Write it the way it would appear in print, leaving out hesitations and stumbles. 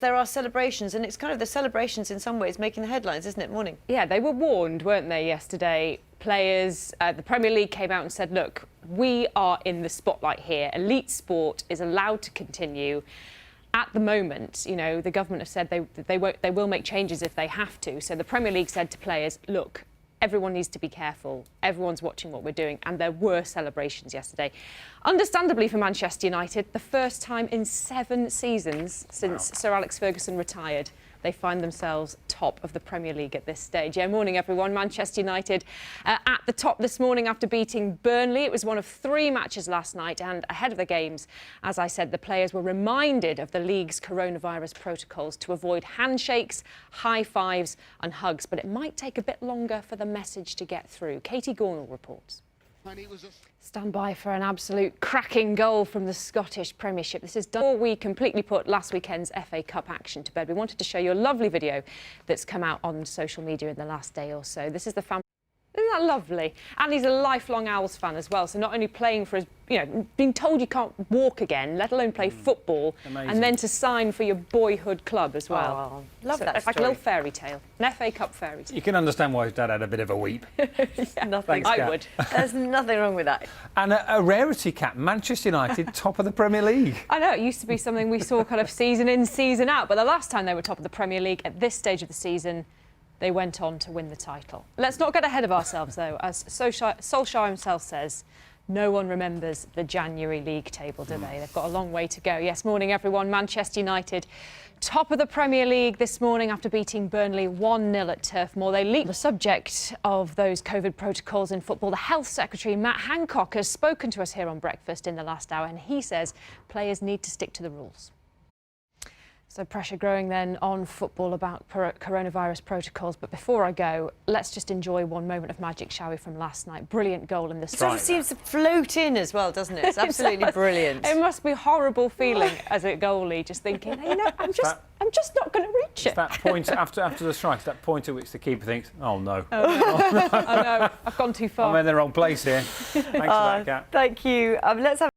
There are celebrations, and it's kind of the celebrations in some ways making the headlines, isn't it? Morning. Yeah, they were warned, weren't they, yesterday? Players, the Premier League came out and said, look, we are in the spotlight here. Elite sport is allowed to continue. At the moment, you know, the government have said they will make changes if they have to. So the Premier League said to players, look, everyone needs to be careful. Everyone's watching what we're doing. And there were celebrations yesterday. Understandably for Manchester United, the first time in 7 seasons since Sir Alex Ferguson retired, they find themselves top of the Premier League at this stage. Yeah, morning everyone. Manchester United at the top this morning after beating Burnley. It was one of 3 matches last night, and ahead of the games, as I said, the players were reminded of the league's coronavirus protocols to avoid handshakes, high fives and hugs. But it might take a bit longer for the message to get through. Katie Gornall reports. Stand by for an absolute cracking goal from the Scottish Premiership. This is done before we completely put last weekend's FA Cup action to bed. We wanted to show you a lovely video that's come out on social media in the last day or so. This is the family. Isn't that lovely? And he's a lifelong Owls fan as well, so not only playing for his, you know, being told you can't walk again, let alone play football, and then to sign for your boyhood club as well. Oh, love that It's like a little fairy tale, an FA Cup fairy tale. You can understand why his dad had a bit of a weep. Yeah, nothing. Thanks, I would. There's nothing wrong with that. And a rarity, Kat, Manchester United, top of the Premier League. I know, it used to be something we saw kind of season in, season out, but the last time they were top of the Premier League at this stage of the season, they went on to win the title. Let's not get ahead of ourselves, though. As Solskjaer himself says, no one remembers the January league table, do they? They've got a long way to go. Yes, morning, everyone. Manchester United, top of the Premier League this morning after beating Burnley 1-0 at Turf Moor. They lead the subject of those COVID protocols in football. The Health Secretary, Matt Hancock, has spoken to us here on Breakfast in the last hour, and he says players need to stick to the rules. So pressure growing then on football about coronavirus protocols. But before I go, let's just enjoy one moment of magic, shall we, from last night. Brilliant goal in the It sort of seems to float in as well, doesn't it? It's absolutely brilliant. It must be a horrible feeling as a goalie, just thinking, hey, you know, I'm just not going to reach it. That point after the strike, that point at which the keeper thinks, oh no. Oh, no. Oh, no, I've gone too far. I'm in the wrong place here. Thanks for that, Kat. Thank you. Let's have